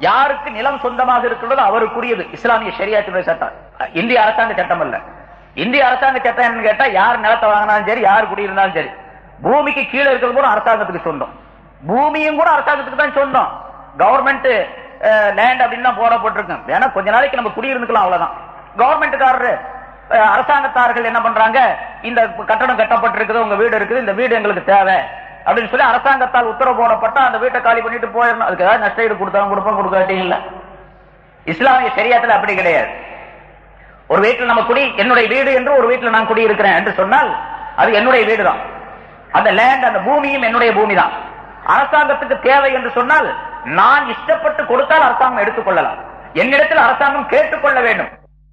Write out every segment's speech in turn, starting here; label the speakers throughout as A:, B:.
A: யாருக்கு நிலம் சொந்தமாக இருக்கிறதோ அவருக்குரியது இஸ்லாமிய ஷரியத்துடைய சட்டம், இந்திய அரசாங்க சட்டம் அல்ல. இந்திய அரசாங்க சட்டம் என்னன்னு கேட்டா, யார் நிலத்தை வாங்கினாலும் சரி, யார் குடியிருந்தாலும் சரி, பூமிக்கு கீழே இருக்கிறது கூட அரசாங்கத்துக்கு சொந்தம். பூமியும் கூட அரசாங்கத்துக்கு தான் சொந்தம். கவர்மெண்ட் லேண்ட் அப்படின்னு தான் போடப்பட்டிருக்கும். ஏன்னா கொஞ்ச நாளைக்கு நம்ம குடியிருந்துக்கலாம், அவ்வளவுதான். கவர்மெண்ட்டுக்காரரு அரசாங்கத்தார்கள் என்ன பண்றாங்க, இந்த கட்டடம் கட்டப்பட்டிருக்குது, உங்க வீடு இருக்குது, இந்த வீடு எங்களுக்கு தேவை அப்படின்னு சொல்லி அரசாங்கத்தால் உத்தரவு போடப்பட்டா அந்த வீட்டை காலி பண்ணிட்டு போயிடணும். அதுக்கு ஏதாவது நஷ்ட ஈடு கொடுத்தாலும் கொடுப்போம், கொடுக்காட்டீங்களா? இஸ்லாமிய ஷரியத்துல அப்படி கிடையாது. ஒரு வீட்டில் நம்ம என்னுடைய வீடு என்று ஒரு வீட்டில் நான் குடியிருக்கிறேன் என்று சொன்னால் அது என்னுடைய வீடு தான். அந்த லேண்ட், அந்த பூமியும் என்னுடைய பூமி தான். அரசாங்கத்துக்கு தேவை என்று சொன்னால் நான் இஷ்டப்பட்டு கொடுத்தால் அரசாங்கம் எடுத்துக்கொள்ளலாம். என்னிடத்தில் அரசாங்கம் கேட்டுக்கொள்ள வேண்டும்.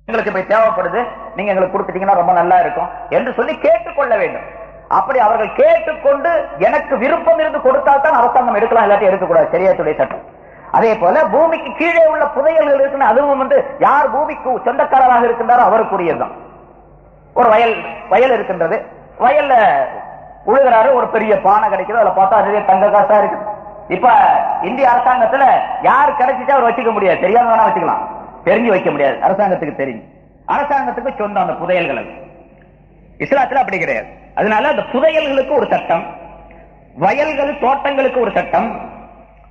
A: எங்களுக்கு இப்ப தேவைப்படுது, நீங்க எங்களுக்கு கொடுத்துட்டீங்கன்னா ரொம்ப நல்லா இருக்கும் என்று சொல்லி கேட்டுக்கொள்ள வேண்டும். அப்படி அவர்கள் கேட்டுக்கொண்டு எனக்கு விருப்பம் இருந்து கொடுத்தால் தான் அரசாங்கம் எடுக்கலாம், இல்லாட்டி எடுக்கக்கூடாது, ஷரியத்துடைய சட்டம். அதே போல பூமிக்கு கீழே உள்ள புதையல்கள் இருக்குன்னு அதுவும் யார் பூமிக்கு சொந்தக்காரராக இருக்கின்றாரோ அவருக்குரியதுதான். ஒரு வயல் இருக்கின்றது, வயல்ல உழுகிறாரு, ஒரு பெரிய பானை கிடைக்குது, அதுல பார்த்தா அதே தங்க காசா இருக்குது. இப்ப இந்திய அரசாங்கத்துல யார் கிடைச்சிட்டா அவர் வச்சுக்க முடியாது, தெரியாம வேணா வச்சுக்கலாம், தெரிஞ்சு வைக்க முடியாது. அரசாங்கத்துக்கு தெரியும், அரசாங்கத்துக்கு சொந்தம் அந்த புதையல்கள். இஸ்லாத்துல அப்படி கிடையாது. அதனால அந்த புதையல்களுக்கு ஒரு சட்டம், வயல்கள் தோட்டங்களுக்கு ஒரு சட்டம்,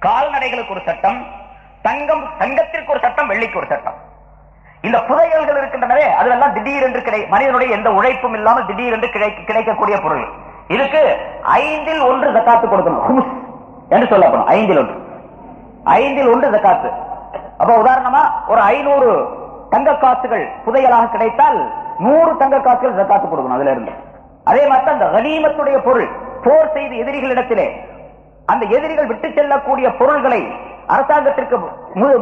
A: கால்நடைகளுக்கு ஒரு சட்டம், தங்கத்திற்கு ஒரு சட்டம், வெள்ளிக்கு ஒரு சட்டம். இந்த புதையல்கள் இருக்கின்றனவே அதெல்லாம் திடீரென்று மனிதனுடைய எந்த உழைப்பும் இல்லாமல் திடீரென்று கிடைக்கக்கூடிய பொருள். இதுக்கு 5இல் 1 ஜகாத்து கொடுக்கணும் என்று சொல்லப்படும். 5இல் 1 ஜகாத்து. அப்ப உதாரணமா ஒரு 500 தங்க காசுகள் புதையலாக கிடைத்தால் 100 தங்க காசுகள் ஜகாத்து கொடுக்கணும் அதுல இருந்து. அதே மாதிரி அந்த கனீமத்துடைய பொருள், போர் செய்து எதிரிகளிடத்திலே அந்த எதிரிகள் விட்டு செல்லக்கூடிய பொருள்களை அரசாங்கத்திற்கு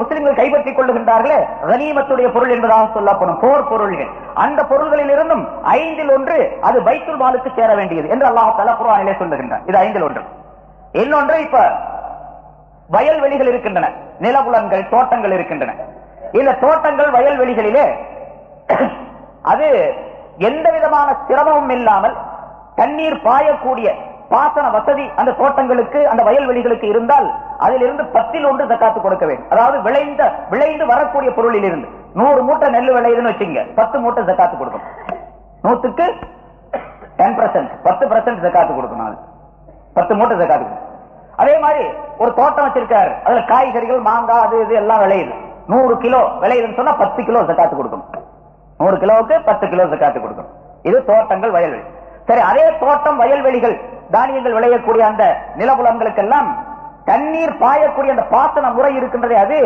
A: முஸ்லிம்கள் கைப்பற்றிக் கொள்ளுகின்றார்களே, கனீமத்துடைய பொருள் என்பதாக சொல்லப்படும் போர் பொருள்கள். அந்த பொருள்களில் இருந்தும் 5இல் 1 அது பைத்துல் மாலுக்கு சேர வேண்டியது என்று அல்லாஹ் தஆலா குர்ஆனிலே சொல்லுகின்றார். இது 5இல் 1. இன்னொன்று, இப்ப வயல்வெளிகள் இருக்கின்றன, நிலபுலன்கள், தோட்டங்கள் இருக்கின்றன. இந்த தோட்டங்கள் வயல்வெளிகளிலே அது எந்த விதமான சிரமமும் இல்லாமல் தண்ணீர் பாயக்கூடிய பாசன வசதி அந்த தோட்டங்களுக்கு, அந்த வயல்வெளிகளுக்கு இருந்தால் அதிலிருந்து 10இல் 1 ஜகாத்து கொடுக்க வேண்டும். அதாவது விளைந்து வரக்கூடிய பொருளில் இருந்து 100 மூட்டை நெல் விளையுதுன்னு வச்சுங்க, 10 மூட்டை ஜகாத்து கொடுக்கணும். 100க்கு 10%, 10% ஜகாத்து கொடுக்கணும். 10 மூட்டை ஜகாத்து கொடுக்கணும். அதே மாதிரி ஒரு தோட்டம் வச்சிருக்காரு, அதுல காய்கறிகள், மாங்காய், அது இது எல்லாம் விளையுது. 100 கிலோ விளையுதுன்னு சொன்னா 10 கிலோ ஜகாத்து கொடுக்கணும். 100 கிலோவுக்கு 10 கிலோ ஜகாத்து கொடுக்கணும். இது தோட்டங்கள், வயல்வெளி. சரி, அதே தோட்டம், வயல்வெளிகள், தானியங்கள் விளையக்கூடிய அந்த நிலபுலன்களுக்கெல்லாம் தண்ணீர் பாயக்கூடிய அந்த பாசன முறை இருக்கின்றதே, அது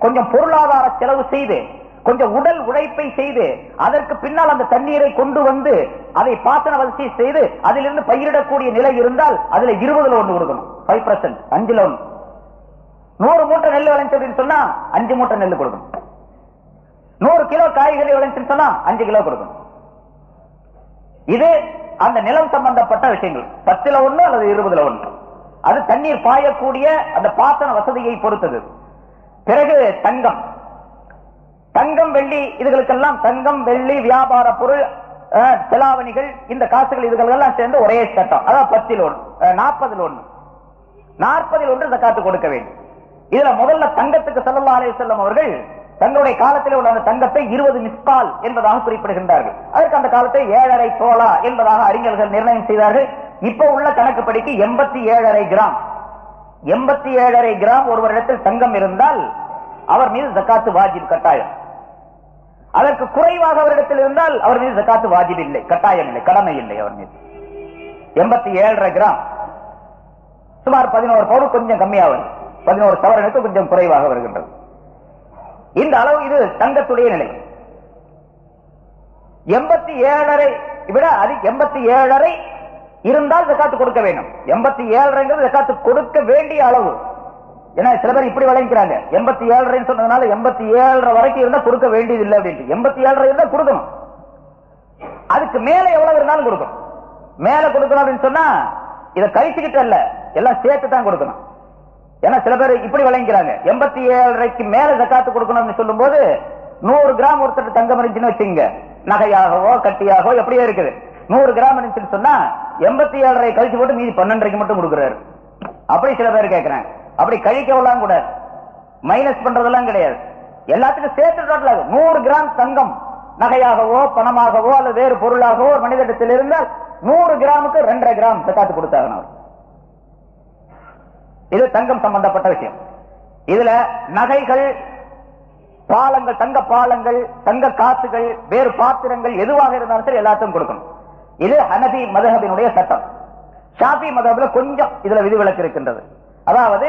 A: கொஞ்சம் பொருளாதார செலவு செய்து, கொஞ்சம் உடல் உழைப்பை செய்து, அதற்கு பின்னால் அந்த தண்ணீரை கொண்டு வந்து அதை பாசன வசதி செய்து அதிலிருந்து பயிரிடக்கூடிய நிலை இருந்தால் அதுல 20இல் 1 கொடுக்கணும். 5%, 5இல் 1. 100 மூட்டை நெல் விளைஞ்சு சொன்னா 5 மூட்டை நெல் கொடுக்கணும். 100 கிலோ காய்கறி விளைஞ்சுன்னு சொன்னா 5 கிலோ கொடுக்கணும். இது அந்த நிலம் சம்பந்தப்பட்ட விஷயங்கள். 10இல் 1 அல்லது 20இல் 1. அது தண்ணீர் பாயக்கூடிய அந்த பாசன வசதியை பொறுத்தது. பிறகு தங்கம், வெள்ளி, இதுகளுக்கெல்லாம் தங்கம், வெள்ளி, வியாபார பொருள், செலாவணிகள், இந்த காசுகள் இதுகளெல்லாம் சேர்ந்து ஒரே சட்டம். அதாவது 10இல் 1, 40இல் 1. 40இல் 1 ஜகாத்து கொடுக்க வேண்டும். இதுல முதல்ல தங்கத்துக்கு ஸல்லல்லாஹு அலைஹி வஸல்லம் அவர்கள் தங்களுடைய காலத்தில் உள்ள அந்த தங்கத்தை 20 மிஸ்கால் என்பதாக குறிப்பிடுகின்றார்கள். அதற்கு அந்த காலத்தை 7.5 தோலா என்பதாக அறிஞர்கள் நிர்ணயம் செய்தார்கள். இப்ப உள்ள கணக்குப்படிக்கு 87.5 கிராம். 87.5 கிராம் ஒருவரிடத்தில் தங்கம் இருந்தால் அவர் மீது ஜகாத்து வாஜிப், கட்டாயம். அதற்கு குறைவாக அவரிடத்தில் இருந்தால் அவர் மீது ஜகாத்து வாஜிப் இல்லை, கட்டாயம் இல்லை, கடமை இல்லை அவர் மீது. 87.5 கிராம் சுமார் 11 பவுன், கொஞ்சம் கம்மியாக, 11 சவரனுக்கு கொஞ்சம் குறைவாக வருகின்றது. இந்த அளவு இது தங்கத்துடைய நிலை. 87.5 விட அதிக 87.5 இருந்தால் ஜகாத்து கொடுக்க வேண்டும். 87.5 ஜகாத்து கொடுக்க வேண்டிய அளவு. ஏன்னா சில பேர் இப்படி வழங்கிக்கிறாங்க, 87.5 சொன்னதுனால 87 வரைக்கும் இருந்தா கொடுக்க வேண்டியது இல்லை அப்படின்ட்டு. 87.5 இருந்தா கொடுக்கணும். அதுக்கு மேல எவ்வளவு இருந்தாலும் கொடுக்கணும். மேல கொடுக்கணும் அப்படின்னு சொன்னா இதை கழிச்சுக்கிட்டு அல்ல, எல்லாம் சேர்த்து தான் கொடுக்கணும். ஏன்னா சில பேர் இப்படி வழங்கிறாங்க, 87.5க்கு மேல ஜகாத்து கொடுக்கணும்னு சொல்லும் போது 100 கிராம் ஒருத்தர் தங்கம் இருந்துச்சுன்னு வச்சுங்க, நகையாகவோ கட்டியாகவோ எப்படியோ இருக்குது, 100 கிராம் இருந்துச்சுன்னு சொன்னா 87.5 கழிச்சு போட்டு மீதி 12.5 மட்டும் கொடுக்குறாரு. அப்படி சில பேர் கேட்கிறாங்க. அப்படி கழிக்கலாம் கூட.
B: மைனஸ் பண்றதெல்லாம் கிடையாது. எல்லாத்துக்கும் சேர்த்து டோட்டல் 100 கிராம் தங்கம் நகையாகவோ பணமாகவோ அல்லது வேறு பொருளாகவோ ஒரு மனிதத்தில் இருந்தால் 100 கிராமுக்கு 2.5 கிராம் ஜகாத் கொடுத்தாங்க. இது தங்கம் சம்பந்தப்பட்ட விஷயம். இதுல நகைகள், பாலங்கள், தங்க பாலங்கள், தங்க காசுகள், வேறு பாத்திரங்கள் எதுவாக இருந்தாலும் சரி எல்லாத்தையும் கொடுக்கணும். இது ஹனபி மதஹபினுடைய சட்டம். ஷாஃபி மதஹப்ல கொஞ்சம் இதுல விதிவிலக்கு இருக்கின்றது. அதாவது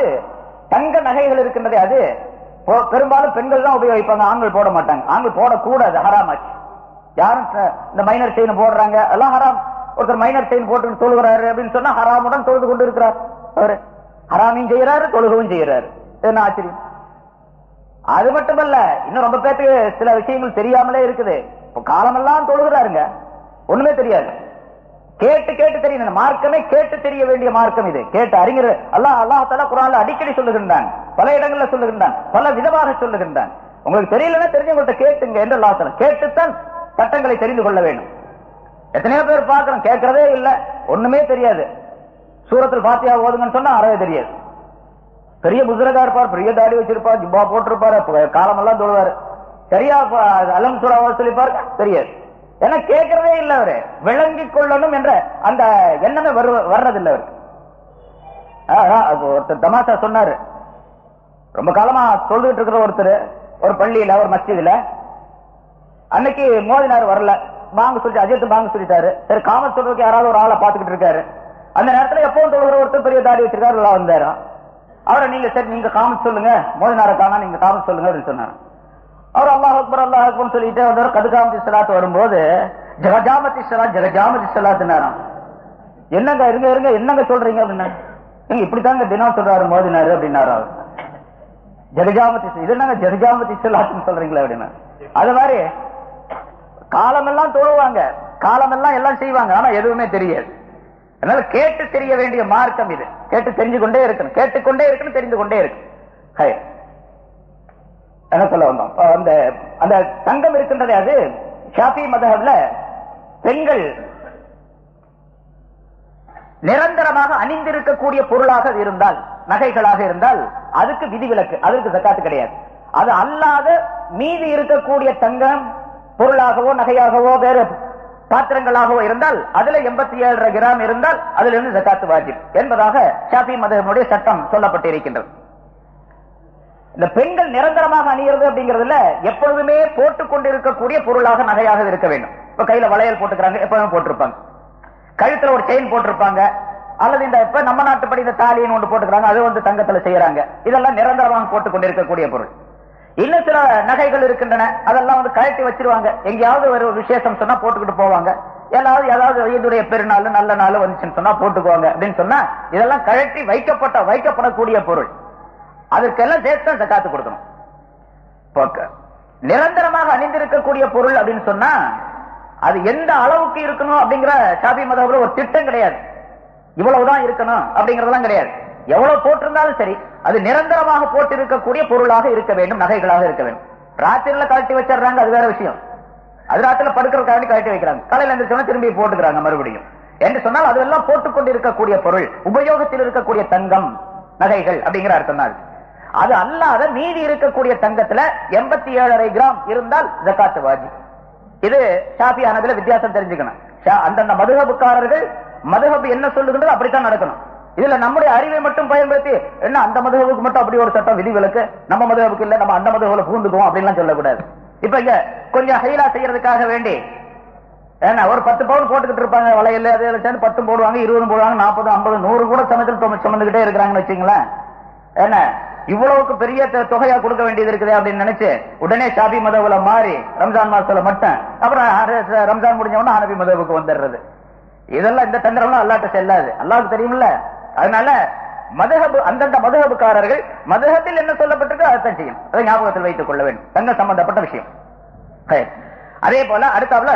B: தங்க நகைகள் இருக்கின்றது, அது பெரும்பாலும் பெண்கள் தான் உபயோகிப்பாங்க, ஆண்கள் போட மாட்டாங்க. ஆண்கள் போடக்கூடாது, ஹராமாச்சு. யாரும் இந்த மைனர் செயின் போடுறாங்க, எல்லாம் ஹராம். ஒருத்தர் மைனர் செயின் போட்டு தொழுகிறாரு அப்படின்னு சொன்னா ஹராமுடன் தொழுது கொண்டு இருக்கிறார். அவரு ஹராமையும் செய்யறாரு, தொழுகவும் செய்யறாரு. என்ன ஆச்சரியம்? அது மட்டுமல்ல, இன்னும் ரொம்ப பேருக்கு சில விஷயங்கள் தெரியாமலே இருக்குது. காலமெல்லாம் தொழுகிறாருங்க, ஒண்ணுமே தெரியாது. கேட்டு கேட்டு தெரியும். மார்க்கமே கேட்டு தெரிய வேண்டிய மார்க்கம் இது. கேட்டு அறிஞர் அல்லாஹ் தஆலா குர்ஆன்ல அடிக்கடி சொல்லுகின்றான், பல இடங்கள்ல சொல்லுகின்றான், பல விதமாக சொல்லுகின்றான். உங்களுக்கு தெரியலன்னா தெரிஞ்சவங்கள்ட்ட கேட்டுங்க என்று அல்லாஹ் தஆலா. கேட்டுத்தான் சட்டங்களை தெரிந்து கொள்ள வேண்டும். எத்தனையோ பேர் பார்க்கிறோம், கேட்கறதே இல்ல, ஒண்ணுமே தெரியாது. சூரத்துல் ஃபாத்திஹா ஓதுங்கன்னு சொன்னா அறவே தெரியாது. பெரிய புஸ்ரகா இருப்பார், பெரிய தாடி வச்சிருப்பார், ஜிப்பா போட்டிருப்பாரு, காலமெல்லாம் தொழுவாரு, சரியா அலம் சூரா சொல்லிப்பாரு, தெரியாது. ஏன்னா கேட்கறதே இல்ல. அவரு விளங்கிக் கொள்ளணும் என்ற அந்த எண்ணமே வர்றதில்லை அவருக்கு. ஒருத்தர் தமாஷா சொன்னாரு, ரொம்ப காலமா சொல்லிட்டு இருக்கிற ஒருத்தர் ஒரு பள்ளியில, ஒரு மஸ்ஜிதுல அன்னைக்கு மோதினார், வரல. பாங்க சொல்லிட்டு அஜித் பாங்க சொல்லிட்டாரு. சரி, காமத் சொல்றதுக்கு யாராவது ஒரு ஆளை பாத்துக்கிட்டு இருக்காரு. அந்த நேரத்துல எப்பவும் தொழுகிற ஒருத்தர் பெரிய தாடி வச்சிருக்காரு, வந்தாரு. அவரை நீங்க சரி நீங்க காமத் சொல்லுங்க, மோதினார காணா, நீங்க காமத் சொல்லுங்க அப்படின்னு சொன்னாரு. அவர் அல்லாஹ் அக்பர் அல்லாஹ் அக்பர் சொல்லிட்டு வந்தார். கதுகாமத்தி ஸலாத் வரும்போது ஜகஜாமத்தி ஸலாத் ஜகஜாமத்தி ஸலாத்னாராம். என்னங்க இருங்க இருங்க, என்னங்க சொல்றீங்க அப்படின்னா, நீங்க இப்படித்தாங்க தினம் சொல்றாரு மோதினாரு அப்படின்னாரு. அவர் ஜகஜாமத்தி, இது என்னங்க ஜகஜாமத்தி ஸலாத்னு சொல்றீங்களா அப்படின்னா. அது மாதிரி காலமெல்லாம் தொழுவாங்க, காலமெல்லாம் எல்லாம் செய்வாங்க, ஆனா எதுவுமே தெரியாது. அதனால கேட்டு தெரிய வேண்டிய மார்க்கம் இது. கேட்டு தெரிஞ்சு கொண்டே இருக்கணும், கேட்டுக்கொண்டே இருக்கணும், தெரிந்து கொண்டே இருக்கு. என்ன சொல்ல வந்தோம், அந்த தங்கம் இருக்கின்றதே, அது ஷாஃபி மதஹப்ல பெண்கள் நிரந்தரமாக அணிந்திருக்கக்கூடிய பொருளாக இருந்தால், நகைகளாக இருந்தால் அதுக்கு விதிவிலக்கு, அதற்கு ஜகாத் கிடையாது. அது அல்லாத மீதி இருக்கக்கூடிய தங்கம் பொருளாகவோ நகையாகவோ வேறு பாத்திரங்களாகவோ இருந்தால் அதுல 87.5 கிராம் இருந்தால் அதுல இருந்து ஜகாத் வாஜிப் என்பதாக ஷாஃபி மதஹபினுடைய சட்டம் சொல்லப்பட்டிருக்கின்றது. இந்த பெண்கள் நிரந்தரமாக அணிகிறது அப்படிங்கிறதுல எப்பொழுதுமே போட்டுக் கொண்டிருக்கக்கூடிய பொருளாக நகையாக இருக்க வேண்டும். இப்ப கையில வளையல் போட்டுக்கிறாங்க, எப்பவுமே போட்டிருப்பாங்க. கழுத்துல ஒரு செயின் போட்டிருப்பாங்க, அல்லது இந்த இப்ப நம்ம நாட்டுப்படி இந்த தாலின்னு ஒன்று போட்டுக்கிறாங்க, அது தங்கத்துல செய்யறாங்க. இதெல்லாம் நிரந்தரமாக போட்டுக் கொண்டிருக்கக்கூடிய பொருள். இன்னும் சில நகைகள் இருக்கின்றன, அதெல்லாம் கழட்டி வச்சிருவாங்க. எங்கேயாவது ஒரு விசேஷம் சொன்னா போட்டுக்கிட்டு போவாங்க. ஏதாவது இதனுடைய பெருநாள் நல்ல நாள் வந்துச்சுன்னு சொன்னா போட்டுக்குவாங்க அப்படின்னு சொன்னா, இதெல்லாம் கழட்டி வைக்கப்படக்கூடிய பொருள். அதற்கெல்லாம் சேர்த்து ஜகாத்து கொடுக்கணும். நிரந்தரமாக அணிந்திருக்கக்கூடிய பொருள் அப்படின்னு சொன்னா அது எந்த அளவுக்கு இருக்கணும் அப்படிங்கிற ஷாஃபி மதஹ்ல ஒரு திட்டம் கிடையாது. இவ்வளவுதான் இருக்கணும் அப்படிங்கறதெல்லாம் கிடையாது. எவ்வளவு போட்டிருந்தாலும் சரி, அது நிரந்தரமாக போட்டு இருக்கக்கூடிய பொருளாக இருக்க வேண்டும், நகைகளாக இருக்க வேண்டும். ராத்திரில கழட்டி வச்சிடறாங்க, அது வேற விஷயம். அது ராத்திரில படுக்கிறதுக்காக கழட்டி வைக்கிறாங்க, காலையில எந்திரிச்சோன்னா திரும்பி போட்டுக்கிறாங்க மறுபடியும் என்று சொன்னால் அதெல்லாம் போட்டுக்கொண்டு இருக்கக்கூடிய பொருள், உபயோகத்தில் இருக்கக்கூடிய தங்கம் நகைகள் அப்படிங்கிற அர்த்தம் தான். அது அல்லாத மீதி இருக்கக்கூடிய தங்கத்துல 87.5 கிராம் இருந்தால் ஜகாத் வாஜிப். இது ஷாஃபி ஹனபில வித்தியாசம் தெரிஞ்சுக்கணும். அந்தந்த மதுஹபுக்காரர்கள் மதுஹப் என்ன சொல்லுகின்றது அப்படித்தான் நடக்கணும். இதுல நம்முடைய அறிவை மட்டும் பயன்படுத்தி என்ன அந்த மதுஹபுக்கு மட்டும் அப்படி ஒரு சட்டம் விதிவிலக்கு, நம்ம மதுஹபுக்கு இல்ல, நம்ம அந்த மதுஹபுல பூந்துக்குவோம் அப்படின்லாம் சொல்லக்கூடாது. இப்ப இங்க கொஞ்சம் ஹைலா செய்யறதுக்காக வேண்டி ஏன்னா ஒரு 10 பவுன் போட்டுக்கிட்டு இருப்பாங்க வளையல், அதே 10 போடுவாங்க, 20 போடுவாங்க, 40, 50, 100 கூட சமயத்தில் சுமந்துகிட்டே இருக்கிறாங்கன்னு வச்சுங்களேன். என்ன இவ்வளவுக்கு பெரிய தொகையா கொடுக்க வேண்டியது இருக்குது அப்படின்னு நினைச்சு உடனே ஷாஃபி மதஹ்ல மாறி ரம்ஜான் மாசத்துல மட்டும், அப்புறம் ரம்ஜான் முடிஞ்ச உடனே ஹனபி மதஹ்வுக்கு வந்துடுறது. இதெல்லாம் இந்த தந்திரம்லாம் அல்லாஹ்ட்ட செல்லாது, அல்லாஹ்வுக்கு தெரியும்ல. அதனால மதஹப் அந்தந்த மதஹபுக்காரர்கள் மதஹத்தில் என்ன சொல்லப்பட்டிருக்கு அதைத்தான் செய்யும். அதை ஞாபகத்தில் வைத்துக் கொள்ள வேண்டும், தங்க சம்பந்தப்பட்ட விஷயம். அதே போல அடுத்தாப்புல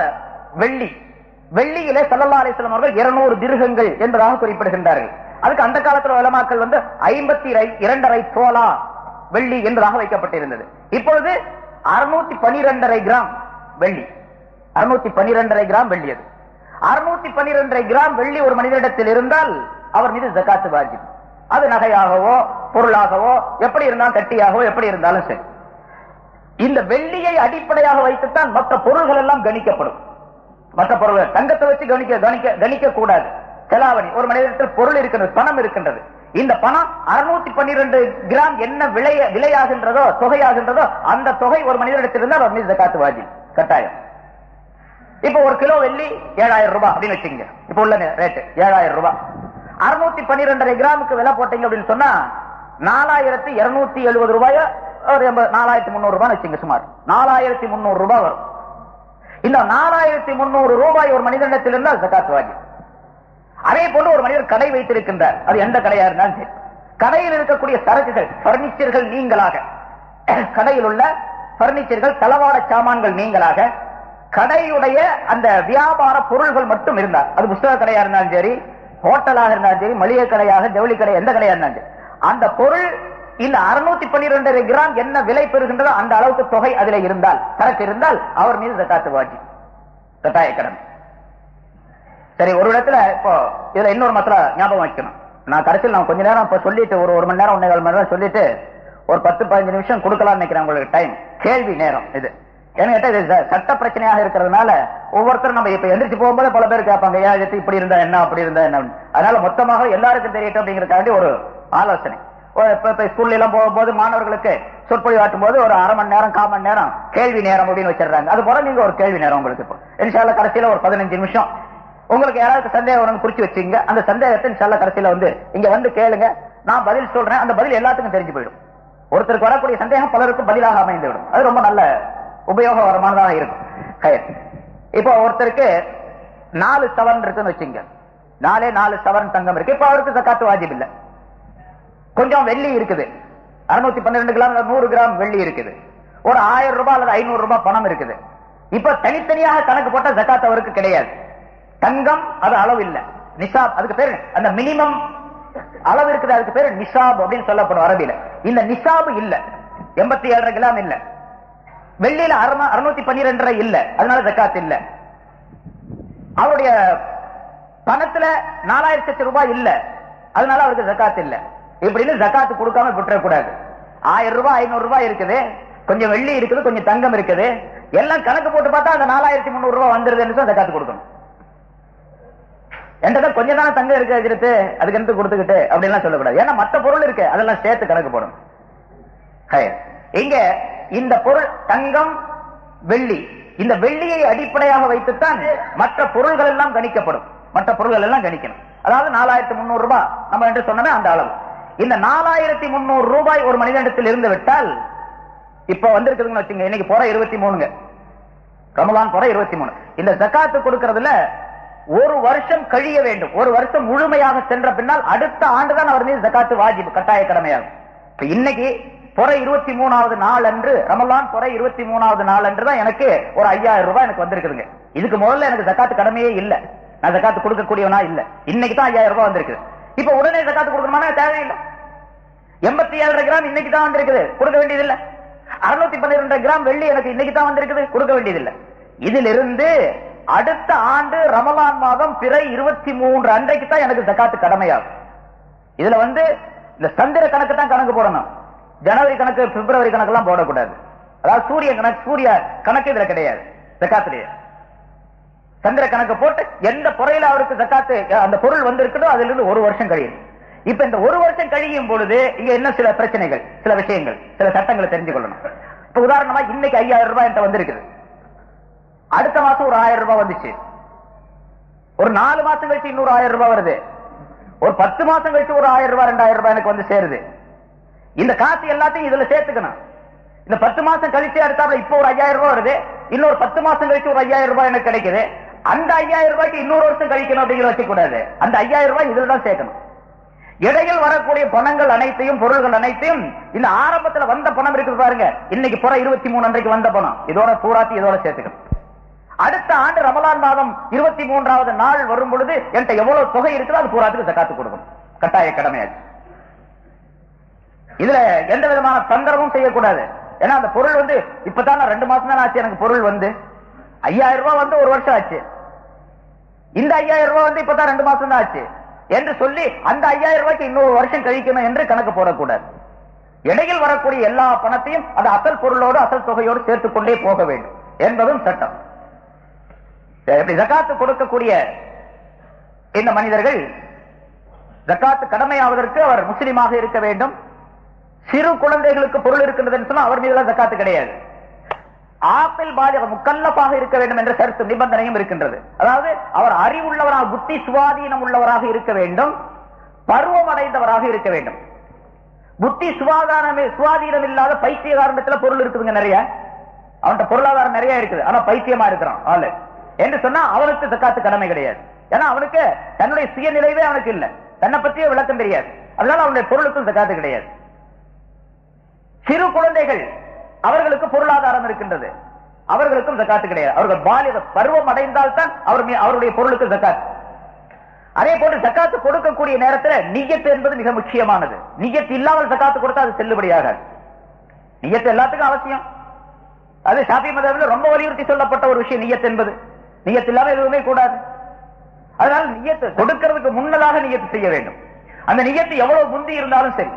B: வெள்ளியிலே ஸல்லல்லாஹு அலைஹி வஸல்லம் அவர்கள் 200 திர்ஹங்கள் என்பதாக குறிப்பிடுகின்றார்கள். அதுக்கு அந்த காலத்துல உலமாக்கள் 52.5 தோலா வெள்ளி என்பதாக வைக்கப்பட்டிருந்தது. இப்பொழுது 612.5 கிராம் வெள்ளி, 612.5 கிராம் வெள்ளி. அது 612.5 கிராம் வெள்ளி ஒரு மனிதனிடத்தில் இருந்தால் அவர் மீது ஜகாத் வாஜிப். அது நகையாகவோ பொருளாகவோ எப்படி இருந்தாலும் தட்டியாகவோ எப்படி இருந்தாலும் சரி, இந்த வெள்ளியை அடிப்படையாக வைத்துத்தான் மற்ற பொருள்கள் எல்லாம் கணிக்கப்படும். மற்ற பொருள்கள் தங்கத்தை வச்சு கணிக்க கூடாது. செலாவணி, ஒரு மனிதத்தில் பொருள் இருக்கின்றது, பணம் இருக்கின்றது. இந்த பணம் 612 கிராம் என்ன விலையாகின்றதோ தொகையாகின்றதோ அந்த தொகை ஒரு மனிதனிடத்தில் இருந்தால் அவர் மீது ஜகாத் வாஜிப் கட்டாயம். இப்ப ஒரு கிலோ வெள்ளி 7000 ரூபாய் அப்படின்னு வச்சுங்க. இப்ப உள்ள ரேட்டு 7000 ரூபாய். 612 கிராமுக்கு விலை போட்டீங்க அப்படின்னு சொன்னா 4270 ரூபாய், 4300 ரூபாய் வச்சுங்க. சுமார் 4300 ரூபாய் வரும். இந்த 4300 ரூபாய் ஒரு மனிதனிடத்தில் இருந்தால் ஜகாத் வாஜிப். அதே போன்று ஒரு மனிதர் கடை வைத்திருக்கின்றார், அது எந்த கடையா இருந்தாலும் சரி, கடையில் இருக்கக்கூடிய சரக்குகள் பர்னிச்சர்கள் நீங்களாக, கடையில் உள்ள பர்னிச்சர்கள் தளவாட சாமான்கள் நீங்களாக, கடையுடைய அந்த வியாபார பொருள்கள் மட்டும் இருந்தார், அது புத்தக கடையா இருந்தாலும் சரி, ஹோட்டலாக இருந்தாலும் சரி, மளிகை கடையாக, ஜவுளி கடை, எந்த கடையா இருந்தாலும் சரி, அந்த பொருள் இந்த 612 கிராம் என்ன விலை பெறுகின்றதோ அந்த அளவுக்கு தொகை அதில் இருந்தால், சரக்கு இருந்தால் அவர் மீது ஜகாத் வாஜிப் கட்டாய கடமை. சரி, ஒரு இடத்துல இப்போ இதுல இன்னொரு மசலா ஞாபகம் வைக்கணும். நான் கடைசியில் நான் கொஞ்ச நேரம் இப்ப சொல்லிட்டு ஒரு மணி நேரம் 1.25 மணி நேரம் சொல்லிட்டு ஒரு 10-15 நிமிஷம் கொடுக்கலாம்னு நினைக்கிறேன் உங்களுக்கு டைம், கேள்வி நேரம். இது ஏன்னு கேட்டா இது சட்ட பிரச்சனையாக இருக்கிறதுனால ஒவ்வொருத்தரும் நம்ம இப்ப எந்திரிச்சு போகும்போது பல பேர் கேட்பாங்க, ஏன் இப்படி இருந்தா என்ன அப்படி இருந்தா என்ன. அதனால மொத்தமாக எல்லாருக்கும் தெரியட்டும் அப்படிங்கிறதுக்காண்டி ஒரு ஆலோசனை. இப்ப ஸ்கூல்ல எல்லாம் போகும்போது மாணவர்களுக்கு சொற்பொழி ஆட்டும் போது ஒரு 1/2 மணி நேரம் 1/4 மணி நேரம் கேள்வி நேரம் அப்படின்னு வச்சிடறாங்க. அது போல நீங்க ஒரு கேள்வி நேரம் உங்களுக்கு இப்போ இன்ஷால்லா கடைசியில ஒரு 15 நிமிஷம் உங்களுக்கு யாராவது சந்தேகம் குறிச்சு வச்சுங்க. அந்த சந்தேகத்தை இன்ஷால்லா கடைசியில இங்க வந்து கேளுங்க, நான் பதில் சொல்றேன். அந்த பதில் எல்லாத்துக்கும் தெரிஞ்சு போயிடும். ஒருத்தருக்கு வரக்கூடிய சந்தேகம் பலருக்கும் பதிலாக அமைந்து விடும். அது ரொம்ப நல்ல உபயோகரமானதாக இருக்கும். இப்போ ஒருத்தருக்கு 4 சவரன் இருக்குன்னு வச்சுங்க, 4 சவரன் தங்கம் இருக்கு. இப்ப அவருக்கு ஜகாத் வாஜிப் இல்ல. கொஞ்சம் வெள்ளி இருக்குது, 612 கிராம் 100 கிராம் வெள்ளி இருக்குது, ஒரு 1000 ரூபாய் அல்லது 500 ரூபாய் பணம் இருக்குது. இப்ப தனித்தனியாக கணக்கு போட்ட ஜகாத் அவருக்கு கிடையாது. தங்கம் அது அளவு இல்ல, நிசாப், அதுக்கு பேரு அந்த மினிமம் அளவு இருக்குது, அதுக்கு பேரு நிசாப் அப்படின்னு சொல்லப்படும் அரபியில. இந்த நிசாப் இல்ல, 87 கிராம் இல்ல, வெள்ளியில 612 இல்ல, அதனால ஜகாத் இல்ல. அவருடைய பணத்துல 4000 ரூபாய் இல்ல, அதனால அவருக்கு ஜகாத் இல்ல. இப்படின்னு ஜகாத்து கொடுக்காம விட்டுறக்கூடாது. 1000 ரூபாய் 500 ரூபாய் இருக்குது, கொஞ்சம் வெள்ளி இருக்குது, கொஞ்சம் தங்கம் இருக்குது, எல்லாம் கணக்கு போட்டு பார்த்தா அந்த 4300 ரூபாய் வந்துருதுன்னு ஜகாத்து கொடுக்கணும். என்கிட்ட கொஞ்சம் தானே தங்கம் இருக்கு வச்சுட்டு அதுக்கு எடுத்து கொடுத்துக்கிட்டு அப்படின்லாம் சொல்லக்கூடாது. ஏன்னா மற்ற பொருள் இருக்கு, அதெல்லாம் சேர்த்து கணக்கு போடணும். இங்க இந்த பொருள் தங்கம் வெள்ளி, இந்த வெள்ளியை அடிப்படையாக வைத்துத்தான் மற்ற பொருள்கள் எல்லாம் கணிக்கப்படும். மற்ற பொருள்கள் எல்லாம் கணிக்கணும். அதாவது 4300 ரூபாய் நம்ம என்று சொன்னமே அந்த அளவு. இந்த 4300 ரூபாய் ஒரு மனிதனிடத்தில் இருந்து விட்டால், இப்ப வந்திருக்குதுன்னு வச்சுங்க, இன்னைக்கு போற 23, ரமலான் போற 23. இந்த ஜகாத்து கொடுக்கறதுல ஒரு வருஷம் கழிய வேண்டும். ஒரு வருஷம் முழுமையாக சென்ற பின்னால் அடுத்த ஆண்டுதான் அவர் மீது ஜகாத்து வாஜிப் கட்டாய கடமையாகும். இப்ப இன்னைக்கு பொற 23வது நாள் அன்று, ரமலான் பொற 23வது நாள் அன்று தான் எனக்கு ஒரு 5000 ரூபாய் எனக்கு வந்திருக்குதுங்க. இதுக்கு முதல்ல எனக்கு ஜகாத்து கடமையே இல்ல, நான் ஜகாத்து கொடுக்கக்கூடியவனா இல்ல. இன்னைக்கு தான் 5000 ரூபாய் வந்திருக்கு. இப்ப உடனே ஜகாத்து கொடுக்கணுமா? தேவையில்லை. 87 கிராம் இன்னைக்கு தான் வந்திருக்குது, கொடுக்க வேண்டியதில்லை. 612 கிராம் வெள்ளி எனக்கு இன்னைக்கு தான் வந்திருக்குது, கொடுக்க வேண்டியதில்லை. இதிலிருந்து அடுத்த ஆண்டு ரமலான் மாதம் பிறை 23 அன்றைக்கு தான் எனக்கு ஜகாத்து கடமையாகும். இதுல இந்த சந்திர கணக்கு தான் கணக்கு போடணும். ஜனவரி கணக்கு பிப்ரவரி கணக்கு எல்லாம் போடக்கூடாது. அதாவது சூரிய கணக்கு இதுல கிடையாது, ஜகாத்துலயே சந்திர கணக்கு போட்டு எந்த பொறையில அவருக்கு ஜகாத்து அந்த பொருள் வந்திருக்குதோ அதுல இருந்து ஒரு வருஷம் கழியும். இப்ப இந்த ஒரு வருஷம் கழியும் பொழுது இங்க என்ன சில பிரச்சனைகள், சில விஷயங்கள், சில சட்டங்களை தெரிஞ்சு கொள்ளணும். இப்ப உதாரணமா இன்னைக்கு 5000 ரூபாய் என்கிட்ட வந்திருக்குது, அடுத்த மாசம் ஒரு 1000 ரூபாய் வந்துச்சு, ஒரு 4 மாசம் கழிச்சு இன்னொரு 1000 ரூபாய் வருது, ஒரு 10 மாசம் கழிச்சு ஒரு 1000 ரூபாய் 2000 ரூபாய் எனக்கு வந்து சேருது. இந்த காசு எல்லாத்தையும் இதுல சேர்த்துக்கணும். இந்த 10 மாசம் கழிச்சு அடுத்தாப்புல இப்ப ஒரு 5000 ரூபாய் வருது, இன்னொரு 10 மாசம் கழிச்சு ஒரு 5000 ரூபாய் எனக்கு கிடைக்குது. அந்த 5000 ரூபாய்க்கு இன்னொரு வருஷம் கழிக்கணும் அப்படிங்கிற வச்சுக்க கூடாது. அந்த 5000 ரூபாய் இதுல தான் சேர்க்கணும். இடையில் வரக்கூடிய பணங்கள் அனைத்தையும் பொருள்கள் அனைத்தையும் இந்த ஆரம்பத்துல வந்த பணம் இருக்குது பாருங்க, இன்னைக்கு புற 23 அன்றைக்கு வந்த பணம் இதோட பூராத்தி இதோட சேர்த்துக்கணும். அடுத்த ஆண்டு ரமலான் மாதம் 23வது நாள் வரும் பொழுது என்கிட்ட எவ்வளவு தொகை இருக்குதோ அது பூராத்துக்கு ஜகாத்து கொடுக்கணும், கட்டாய கடமையாச்சு. இதுல எந்த விதமான தந்திரமும் செய்யக்கூடாது. ஏன்னா அந்த பொருள் இப்பதான் 2 மாசம் தான் ஆச்சு எனக்கு பொருள் 5000 ரூபாய் ஒரு வருஷம் ஆச்சு. இந்த 5000 ரூபாய் இப்பதான் 2 மாசம் தான் ஆச்சு. என்று சொல்லி அந்த 5000 ரூபாய்க்கு இன்னொரு வருஷம் கழிக்கணும் என்று கணக்கு போடக்கூடாது. இடையில் வரக்கூடிய எல்லா பணத்தையும் அது அசல் பொருளோடு அசல் தொகையோடு சேர்த்துக் கொண்டே போக வேண்டும் என்பதும் சட்டம். ஜகாத்து கொடுக்கக்கூடிய இந்த மனிதர்கள் ஜகாத்து கடமையாவதற்கு அவர் முஸ்லிமாக இருக்க வேண்டும். சிறு குழந்தைகளுக்கு பொருள் இருக்கின்றது சொன்னா அவர் மீது ஜகாத்து கிடையாது. ஆப்பிள் பாலிக முக்கல்லப்பாக இருக்க வேண்டும் என்ற சர்த்து நிபந்தனையும் இருக்கின்றது. அதாவது அவர் அறிவுள்ளவராக, புத்தி சுவாதீனம் உள்ளவராக இருக்க வேண்டும், பருவம் அடைந்தவராக இருக்க வேண்டும். புத்தி சுவாதீனம் இல்லாத பைத்தியகாரணத்துல பொருள் இருக்குதுங்க நிறைய. அவன்கிட்ட பொருளாதாரம் நிறைய இருக்குது, ஆனா பைத்தியமா இருக்கிறான் ஆளு என்று சொன்னா அவனுக்கு ஜகாத்து கடமை கிடையாது. ஏன்னா அவனுக்கு தன்னுடைய சுயநிலைவே அவனுக்கு இல்ல, தன்னை பற்றிய விளக்கம் தெரியாது, அதனால அவனுடைய பொருளுக்கும் ஜகாத்து கிடையாது. சிறு குழந்தைகள் அவர்களுக்கு பொருளாதாரம் இருக்கின்றது, அவர்களுக்கும் ஜகாத்து கிடையாது. அவர்கள் பாலிக பருவம் அடைந்தால் தான் அவருடைய பொருளுக்கு ஜகாத். அதே போன்று ஜகாத்து கொடுக்கக்கூடிய நேரத்தில் நிய்யத் என்பது மிக முக்கியமானது. நிய்யத் இல்லாமல் ஜகாத்து கொடுத்தா அது செல்லுபடியாகாது. நிய்யத் எல்லாத்துக்கும் அவசியம். அது ஷாஃபி மதத்தில் ரொம்ப வலியுறுத்தி சொல்லப்பட்ட ஒரு விஷயம் நிய்யத் என்பது. நிய்யத் இல்லாம எதுவுமே கூடாது. அதனால நிய்யத்து கொடுக்கிறதுக்கு முன்னதாக நிய்யத்து செய்ய வேண்டும். அந்த நிய்யத்து எவ்வளவு முந்தி இருந்தாலும் சரி,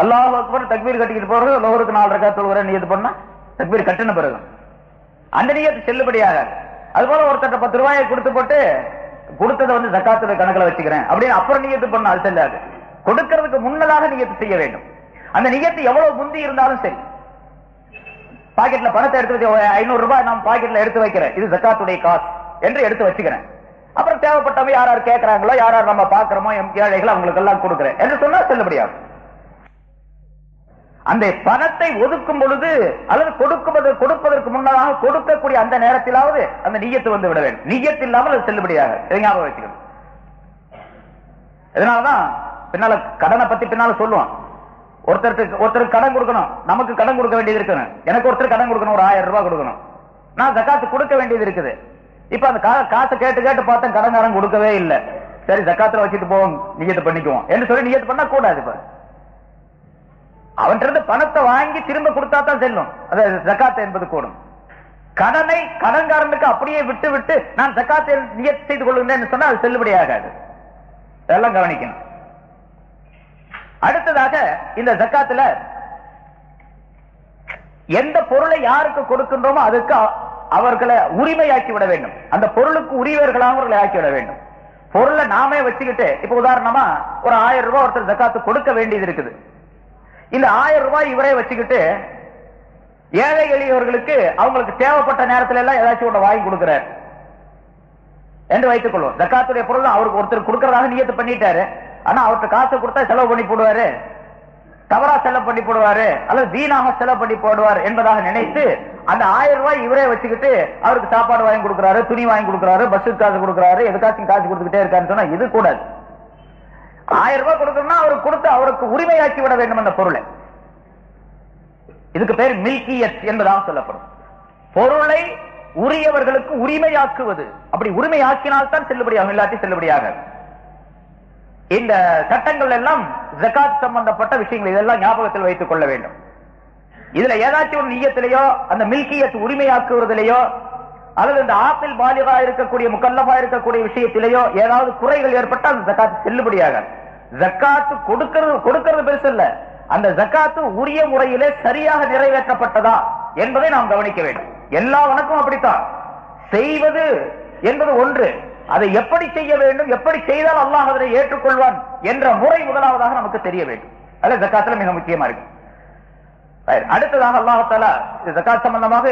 B: அல்லாஹ் அக்பர் தக்பீர் கட்டிக்கிட்டு போறது லோகருக்கு 4 ரக்காத் தொழுகிற நிய்யத்து பண்ணா தக்பீர் கட்டின பிறகு அந்த நிய்யத்து செல்லுபடியாகாது. அதுபோல ஒருத்தட்ட 10 ரூபாயை கொடுத்து போட்டு கொடுத்ததை ஜகாத்துல கணக்குல வச்சுக்கிறேன் அப்படின்னு அப்புறம் நிய்யத்து பண்ண அது செல்லாது. கொடுக்கிறதுக்கு முன்னதாக நிய்யத்து செய்ய வேண்டும். அந்த நிய்யத்து எவ்வளவு முந்தி இருந்தாலும் சரி, பாக்கெட்ல பணத்தை எடுத்து வச்சு 500 ரூபாய் நான் பாக்கெட்ல எடுத்து வைக்கிறேன், இது ஜகாத்துடைய காசு என்று எடுத்து வச்சுக்கிறேன். அப்புறம் தேவைப்பட்டவங்க யார் யார் கேட்கறாங்களோ, யார் யார் நம்ம பாக்குறோமோ ஏழைகள் அவங்களுக்கு எல்லாம் கொடுக்கிறேன் என்று சொன்னா செல்லுபடியாகும். அந்த பணத்தை ஒதுக்கும் பொழுது அல்லது கொடுப்பதற்கு முன்னதாக கொடுக்கக்கூடிய அந்த நேரத்திலாவது அந்த நிய்யத்து வந்து விட வேண்டும். நிய்யத்து இல்லாமல் அது செல்லுபடியாக ஞாபகம் வச்சுக்கணும். இதனாலதான் பின்னால கடனை பத்தி பின்னால சொல்லுவான். ஒருத்தருக்கு கடன் கொடுக்கணும், நமக்கு கடன் கொடுக்க வேண்டியது இருக்கு. எனக்கு ஒருத்தர் கடன் கொடுக்கணும், ஒரு 1000 ரூபாய் கொடுக்கணும், நான் ஜகாத்து கொடுக்க வேண்டியது இருக்குது. இப்ப அந்த காசை கேட்டு பார்த்தேன், கடன்காரன் கொடுக்கவே இல்லை. சரி ஜகாத்துல வச்சுட்டு போவோம், நிய்யத்து பண்ணிக்குவோம் என்று சொல்லி நிய்யத்து பண்ண கூடாது. இப்ப அவன்கிட்ட பணத்தை வாங்கி திரும்ப கொடுத்தா தான் செல்லும், அது ஜகாத் என்பது கூடும். கடனை கடன்காரனுக்கு அப்படியே விட்டு விட்டு நான் ஜகாத்தை நிய்யத் செய்து கொள்ளுங்கன்னு சொன்னா அது செல்லுபடியாகாது. இதெல்லாம் கவனிக்கணும். அடுத்ததாக இந்த ஜகாத்துல எந்த பொருளை யாருக்கு கொடுக்கின்றோமோ அதுக்கு அவர்களை உரிமையாக்கி விட வேண்டும். அந்த பொருளுக்கு உரியவர்களாக அவர்களை ஆக்கி விட வேண்டும். பொருளை நாமே வச்சுக்கிட்டு இப்ப உதாரணமா ஒரு 1000 ரூபாய் ஒருத்தர் ஜகாத்து கொடுக்க வேண்டியது இருக்குது. இந்த 1000 ரூபாய் இவரே வச்சுக்கிட்டு ஏழை எளியவர்களுக்கு அவங்களுக்கு தேவைப்பட்ட நேரத்துல எல்லாம் ஏதாச்சும் ஒன்று வாங்கி கொடுக்கிறார் என்று வைத்துக் கொள்வோம். ஜகாத்துடைய பொருள் அவருக்கு ஒருத்தர் கொடுக்கறதாக நியத்து பண்ணிட்டாரு, ஆனா அவருக்கு காசு கொடுத்தா செலவு பண்ணி போடுவாரு, தவறா செலவு பண்ணி போடுவாரு அல்லது வீணாக செலவு பண்ணி போடுவார் என்பதாக நினைத்து அந்த 1000 ரூபாய் இவரே வச்சுக்கிட்டு அவருக்கு சாப்பாடு வாங்கி கொடுக்கிறாரு, துணி வாங்கி கொடுக்கிறாரு, பஸ்ஸுக்கு காசு கொடுக்கிறாரு, எதுக்காச்சும் காசு கொடுத்துக்கிட்டே இருக்காருன்னு சொன்னா இது கூடாது. 1000 ரூபாய் கொடுக்கணும்னா அவருக்கு கொடுத்து அவருக்கு உரிமையாக்கி விட வேண்டும் அந்த பொருளை. இதுக்கு பேர் மில்கியத் என்பதாக சொல்லப்படும். பொருளை உரியவர்களுக்கு உரிமையாக்குவது. அப்படி உரிமையாக்கினால்தான் செல்லுபடியாகும், இல்லாட்டி செல்லுபடியாக. இந்த சட்டங்கள் எல்லாம் ஜகாத் சம்பந்தப்பட்ட விஷயங்கள், இதெல்லாம் ஞாபகத்தில் வைத்துக் கொள்ள வேண்டும். இதுல ஏதாச்சும் ஒரு நிய்யத்திலேயோ அந்த மில்கியத் உரிமையாக்குவதிலேயோ அல்லது இந்த ஆப்பிள் பாலிகா இருக்கக்கூடிய முக்கல்லபா இருக்கக்கூடிய விஷயத்திலேயோ ஏதாவது குறைகள் ஏற்பட்டால் அந்த ஜகாத் செல்லுபடியாக. ஜகாத்து கொடுக்கிறது பெருசு இல்ல, அந்த ஜகாத்து உரிய முறையிலே சரியாக நிறைவேற்றப்பட்டதா என்பதை நாம் கவனிக்க வேண்டும். எல்லா வணக்கம் அப்படித்தான். செய்வது என்பது ஒன்று, அதை எப்படி செய்ய வேண்டும், எப்படி செய்தால் அல்லாஹ் அதனை ஏற்றுக்கொள்வான் என்ற முறை முதலாவதாக நமக்கு தெரிய வேண்டும். அது ஜகாத்துல மிக முக்கியமா இருக்கு. அடுத்ததாக அல்லாஹ் தஆலா ஜகாத் சம்பந்தமாக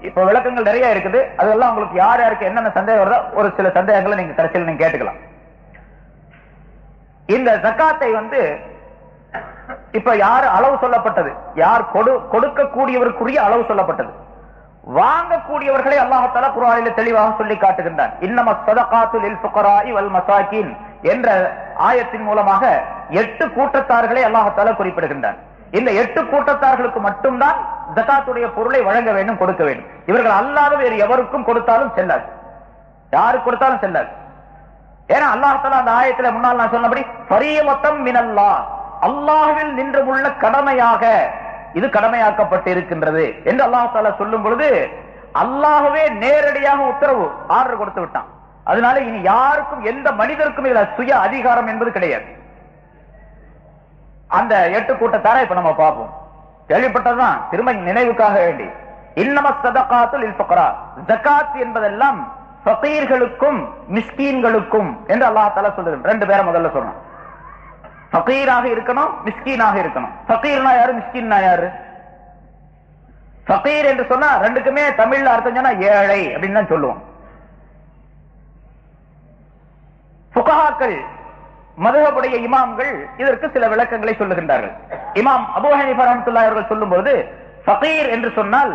B: இப்ப விளக்கங்கள் நிறைய இருக்குது. அதெல்லாம் உங்களுக்கு யார் யாருக்கு என்னென்ன சந்தேகம் வருதோ ஒரு சில சந்தேகங்களை நீங்க கடைசியில் நீங்க கேட்டுக்கலாம். இந்த ஜகாத்தை இப்ப யார் அளவு சொல்லப்பட்டது, யார் கொடுக்கக்கூடியவருக்குரிய அளவு சொல்லப்பட்டது. வாங்கக்கூடியவர்களை அல்லாஹ் தஆலா குர்ஆனிலே தெளிவாக சொல்லி காட்டுகின்றான். இன்னமஸ் ஸதகாத்து லில் ஃபுகராஇ வல் மசாகின் என்ற ஆயத்தின் மூலமாக 8 கூட்டத்தார்களை அல்லாஹ் தஆலா குறிப்பிடுகின்றான். இந்த 8 கூட்டத்தார்களுக்கு மட்டும்தான் ஜகாத்துடைய பொருளை வழங்க வேண்டும், கொடுக்க வேண்டும். இவர்கள் அல்லாத வேறு எவருக்கும் கொடுத்தாலும் செல்லாது, யாருக்கு கொடுத்தாலும் செல்லாது. ஏன்னா அல்லாஹ் தஆலா அந்த ஆயத்துல முன்னால் நான் சொன்னபடி ஃபரீயமத்தம் மினல்லாஹ், அல்லாஹ்வில் நின்றுள்ள கடமையாக இது கடமையாக்கப்பட்டு இருக்கின்றது என்று அல்லாஹ் தஆலா சொல்லும் பொழுது அல்லாஹ்வே நேரடியாக உத்தரவு ஆர்டர் கொடுத்து விட்டான். அதனால இனி யாருக்கும் எந்த மனிதருக்கும் இதுல சுய அதிகாரம் என்பது கிடையாது. அந்த 8 கூட்டத்தாரை இப்ப நம்ம பார்ப்போம். கேள்விப்பட்டதுதான், திரும்ப நினைவுக்காக வேண்டி. இன்னமஸ் ஸதகாத்து லில் ஃபுகரா, ஜகாத் என்பதெல்லாம் ஃபகீர்களுக்கும் மிஸ்கீன்களுக்கும் என்று அல்லாஹ் தஆலா சொல்றார். 2 பேரை முதல்ல சொல்றான். ஃபகீராக இருக்கணும், மிஸ்கீனாக இருக்கணும். ஃபகீர்னா யாரு, மிஸ்கீன்னா யாரு? ஃபகீர் என்று சொன்னா ரெண்டுக்குமே தமிழ்ல அர்த்தம் சொன்னா ஏழை அப்படின்னு தான் சொல்லுவோம். ஃபுகஹாக்கள், மதுஹபுடைய இமாம்கள் இதற்கு சில விளக்கங்களை சொல்லுகின்றார்கள். இமாம் அபூ ஹனீஃபா ரஹ்மத்துல்லாஹி அவர்கள் சொல்லும்போது, ஃபகீர் என்று சொன்னால்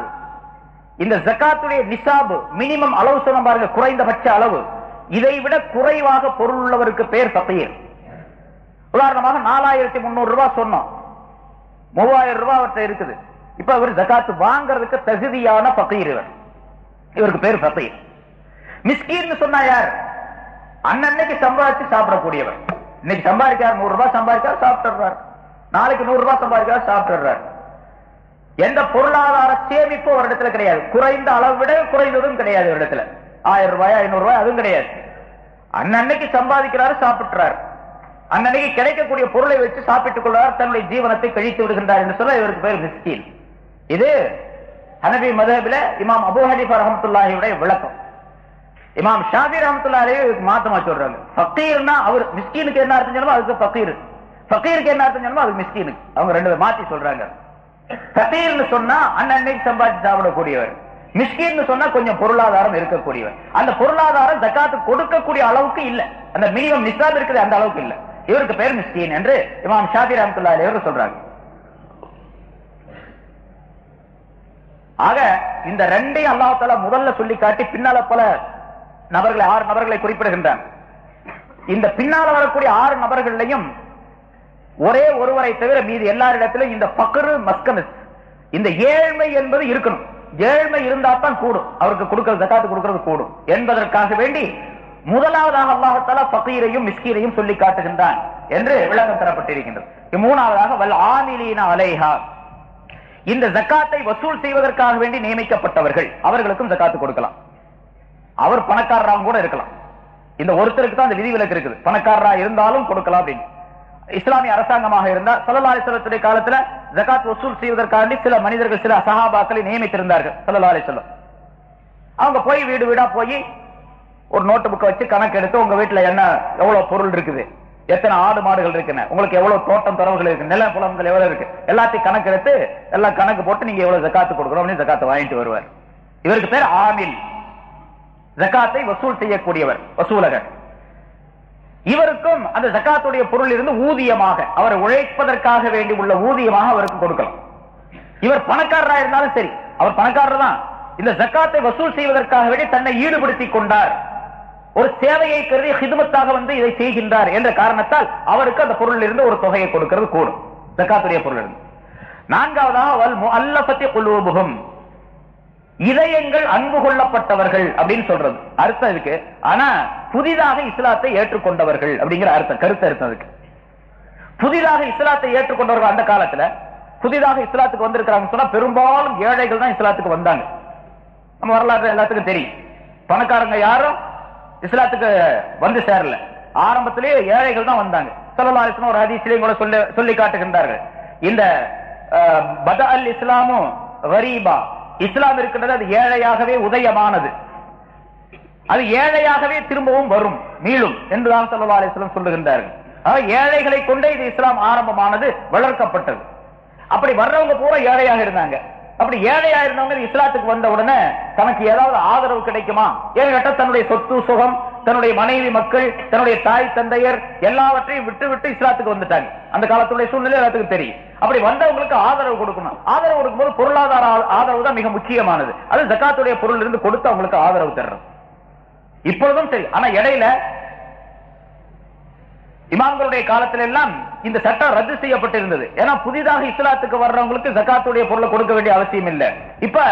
B: இந்த ஜகாத்துடைய நிசாப் மினிமம் அளவு சொன்ன பாருங்க, குறைந்தபட்ச அளவு, இதை விட குறைவாக பொருள் உள்ளவருக்கு பேர் ஃபகீர். உதாரணமாக 4300 ரூபாய் சொன்னோம், 3000 ரூபாய் அவர்கிட்ட இருக்குது. இப்ப அவர் ஜகாத்து வாங்கறதுக்கு தகுதியான ஃபகீர், இவருக்கு பேர் ஃபகீர். மிஸ்கீன் சொன்னா யார்? அன்னன்னைக்கு சம்பாதிச்சு சாப்பிடக்கூடியவர். இன்னைக்கு சம்பாதிக்கார், 100 ரூபாய் சம்பாதிக்கார், சாப்பிட்டுறார். நாளைக்கு 100 ரூபாய் சம்பாதிக்கார், சாப்பிட்டுறார். எந்த பொருளாதார சேமிப்பு ஒரு இடத்துல கிடையாது. குறைந்த அளவு விட குறைந்ததும் கிடையாது ஒரு இடத்துல. 1000 ரூபாய் 500 ரூபாய் அதுவும் கிடையாது. அன்னன்னைக்கு சம்பாதிக்கிறாரு, சாப்பிட்டுறார். அன்னன்னைக்கு கிடைக்கக்கூடிய பொருளை வச்சு சாப்பிட்டுக் கொள்வார், தன்னுடைய ஜீவனத்தை கழித்து விடுகின்றார் என்று சொல்ல இவருக்கு பேர் மிஸ்கீன். இது ஹனபி மذஹபில இமாம் அபூ ஹனீஃபா ரஹ்மத்துல்லாஹியுடைய விளக்கம். இமாம் ஷாஃபி ரஹ்மத்துல்லாஹி இதுக்கு மாத்தமா சொல்றாங்க. ஃபகீர்னா அவர் மிஸ்கீனுக்கு என்ன அர்த்தம் சொல்லுமோ அதுக்கு ஃபகீர், ஃபகீருக்கு என்ன அர்த்தம் சொல்லுமோ அதுக்கு மிஸ்கீனுக்கு. அவங்க 2 மாத்தி சொல்றாங்க. ஃபகீர்னு சொன்னா அன்னன்னைக்கு சம்பாதிச்சு சாப்பிடக்கூடியவர், மிஸ்கீன் சொன்னா கொஞ்சம் பொருளாதாரம் இருக்கக்கூடியவர். அந்த பொருளாதாரம் ஜகாத்து கொடுக்கக்கூடிய அளவுக்கு இல்ல, அந்த மினிமம் நிசாப் இருக்குது அந்த அளவுக்கு இல்ல, இவருக்கு பேர் மிஸ்கீன் என்று இமாம் ஷாஃபி ரஹ்மத்துல்லாஹி அவர்கள் சொல்றாங்க. ஆக இந்த 2ஐயும் அல்லாஹ் தஆலா முதல்ல சொல்லி காட்டி பின்னால பல நபர்களை 6 நபர்களை குறிப்பிடுகின்றான். இந்த பின்னால வரக்கூடிய 6 நபர்களையும் ஒரே ஒருவரை தவிர மீது எல்லாரிடத்திலும் இந்த ஃபக்ர் மஸ்கனஸ், இந்த ஏழ்மை என்பது இருக்கணும். ஏழ்மை இருந்தா தான் கூடும், அவருக்கு கொடுக்கிறது ஜகாத் கொடுக்கிறது கூடும் என்பதற்காக வேண்டி முதலாவதாக அல்லாஹ் தஆலா ஃபகீரையும் மிஸ்கீனையும் சொல்லி காட்டுகின்றான் என்று விளக்கம் தரப்பட்டிருக்கின்றது. மூணாவதாக வல் ஆமிலீன அலைஹா, இந்த ஜகாத்தை வசூல் செய்வதற்காக வேண்டி நியமிக்கப்பட்டவர்கள், அவர்களுக்கும் ஜகாத் கொடுக்கலாம். அவர் பணக்காரராக கூட இருக்கலாம். இந்த ஒருத்தருக்கு தான் அந்த விதிவிலக்கு இருக்குது, பணக்காரரா இருந்தாலும் கொடுக்கலாம் அப்படின்னு. இஸ்லாமிய அரசாங்கமாக இருந்தால் ஸல்லல்லாஹு அலைஹி வஸல்லம் காலத்துல ஜகாத் வசூல் செய்வதற்காக சில மனிதர்கள், சில சஹாபாக்களை நியமித்திருந்தார்கள் ஸல்லல்லாஹு அலைஹி வஸல்லம். அவங்க போய் வீடு வீடா போய் ஒரு நோட்டு புக்கை வச்சு கணக்கு எடுத்து, உங்க வீட்டுல என்ன எவ்வளவு பொருள் இருக்குது, எத்தனை ஆடு மாடுகள் இருக்குன்னு, உங்களுக்கு எவ்வளவு தோட்டம் துறவுகள் இருக்கு, நில புலங்கள் எவ்வளவு இருக்கு, எல்லாத்தையும் கணக்கு எடுத்து எல்லாம் கணக்கு போட்டு நீங்க எவ்வளவு ஜகாத்து கொடுக்கணும் அப்படின்னு ஜகாத்தை வாங்கிட்டு வருவார். இவருக்கு பேர் ஆமில், ஜகாத்தை வசூல் செய்யக்கூடியவர், வசூலகர். இவருக்கும் அந்த ஜகாத்துடைய பொருள் இருந்து ஊதியமாக, அவர் உழைப்பதற்காக வேண்டி உள்ள ஊதியமாக அவருக்கு கொடுக்கலாம். இவர் பணக்காரராக இருந்தாலும் சரி, அவர் பணக்காரர் தான், இந்த ஜகாத்தை வசூல் செய்வதற்காக வேண்டி தன்னை ஈடுபடுத்திக் கொண்டார், ஒரு சேவையை கருதி ஹிதுமத்தாக வந்து இதை செய்கின்றார் என்ற காரணத்தால் அவருக்கு அந்த பொருளில் இருந்து ஒரு தொகையை கொடுக்கிறது கூடும், ஜகாத்துடைய பொருள் இருந்து. நான்காவதாக வல் முஅல்லஃபத்தி குலூபுஹும், இதயங்கள் அன்பு கொள்ளப்பட்டவர்கள் அப்படின்னு சொல்றது அர்த்தம் இருக்கு. ஆனா புதிதாக இஸ்லாத்தை ஏற்றுக்கொண்டவர்கள் அப்படிங்கிற அர்த்தம், கருத்து அர்த்தம் இருக்கு. புதிதாக இஸ்லாத்தை ஏற்றுக்கொண்டவர்கள் அந்த காலத்துல புதிதாக இஸ்லாத்துக்கு வந்திருக்கிறாங்க சொன்னா பெரும்பாலும் ஏழைகள் தான் இஸ்லாத்துக்கு வந்தாங்க. நம்ம வரலாறு எல்லாத்துக்கும் தெரியும். பணக்காரங்க யாரும் இஸ்லாத்துக்கு வந்து சேரல, ஆரம்பத்திலேயே ஏழைகள் தான் வந்தாங்க. ஸல்லல்லாஹு அலைஹி வஸல்லம் ஒரு ஹதீஸிலே கூட சொல்லி காட்டுகின்றார்கள், இந்த பதா அல் இஸ்லாமு கரீபா, இஸ்லாம் இருக்கின்றது அது ஏழையாகவே உதயமானது, அது ஏழையாகவே திரும்பவும் வரும், மீளும் என்றுதான் ஸல்லல்லாஹு அலைஹி வஸல்லம் சொல்லுகின்றார்கள். ஏழைகளை கொண்டே இது இஸ்லாம் ஆரம்பமானது, வளர்க்கப்பட்டது. அப்படி வர்றவங்க பூரா ஏழையாக இருந்தாங்க. அப்படி ஏழையா இருந்தவங்க இஸ்லாத்துக்கு வந்த உடனே தனக்கு ஏதாவது ஆதரவு கிடைக்குமா ஏன்னு கேட்டா, தன்னுடைய சொத்து சுகம், தன்னுடைய மனைவி மக்கள், தன்னுடைய தாய் தந்தையர் எல்லாவற்றையும் விட்டு விட்டு இஸ்லாத்துக்கு வந்துட்டாங்க. அந்த காலத்துடைய சூழ்நிலை எல்லாத்துக்கும் தெரியும். அப்படி வந்தவங்களுக்கு ஆதரவு கொடுக்கணும். ஆதரவு கொடுக்கும்போது பொருளாதார ஆதரவு தான் மிக முக்கியமானது. அது ஜகாத்துடைய பொருள் இருந்து கொடுத்து அவங்களுக்கு ஆதரவு தர்றது இப்பொழுதும் சரி. ஆனா இடையில இமாம்களுடைய காலத்துல எல்லாம் இந்த சட்டம் ரத்து செய்யப்பட்டிருந்தது. ஏன்னா புதிதாக இஸ்லாத்துக்கு வர்றவங்களுக்கு ஜகாத்துடைய பொருளை கொடுக்க வேண்டிய அவசியம் இல்லை. இப்ப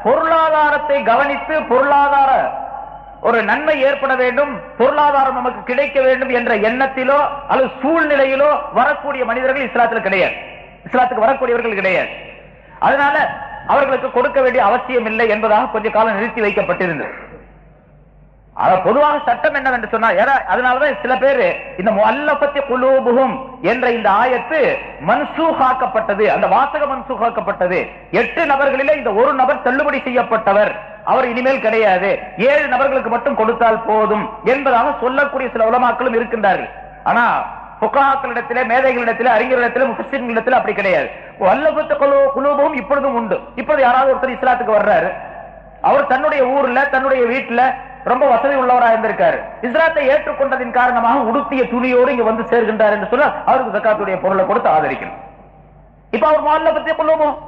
B: பொருளாதாரத்தை கவனித்து பொருளாதார ஒரு நன்மை ஏற்பட வேண்டும், பொருளாதாரம் நமக்கு கிடைக்க வேண்டும் என்ற எண்ணத்திலோ அல்லது சூழ்நிலையிலோ வரக்கூடிய மனிதர்கள் இஸ்லாத்தில் கிடையாது, இஸ்லாத்துக்கு வரக்கூடியவர்கள் கிடையாது. அதனால அவர்களுக்கு கொடுக்க வேண்டிய அவசியம் இல்லை என்பதாக கொஞ்ச காலம் நிறுத்தி வைக்கப்பட்டிருந்தது.
A: பொதுவாக சட்டம் என்னவென்று சொன்னா, அதனாலதான் சில பேரு இந்த முஅல்லஃபத்தி குலூபுஹும் என்ற இந்த ஆயத்து மன்சூஹாக்கப்பட்டது, அந்த வாசகம் மன்சூஹாக்கப்பட்டது. 8 நபர்களிலே இந்த ஒரு நபர் தள்ளுபடி செய்யப்பட்டவர், அவர் இனிமேல் கிடையாது, 7 நபர்களுக்கு மட்டும் கொடுத்தால் போதும் என்பதாக சொல்லக்கூடிய சில உலமாக்களும் இருக்கின்றார்கள். ஆனா புகாக்களிடத்திலே, மேதைகளிடத்திலே, அறிஞர்களிடத்திலே, முஃபஸ்ஸிரின்களிடத்திலே அப்படி கிடையாது. முஅல்லஃபத்தி குலூபுஹும் இப்பொழுதும் உண்டு. இப்பொழுது யாராவது ஒருத்தர் இஸ்லாத்துக்கு வர்றாரு, அவர் தன்னுடைய ஊர்ல தன்னுடைய வீட்டுல ரொம்ப வசதி உள்ளவராக இருந்திருக்காரு, இஸ்லாத்தை ஏற்றுக்கொண்டதின் காரணமாக உடுத்திய துணியோடு இங்க வந்து சேர்கின்றார் என்று சொல்ல அவருக்கு ஜக்காத்துடைய பொருளை கொடுத்து ஆதரிக்கணும். இப்ப அவர் முஅல்லஃபத்தி குலூபுஹும்,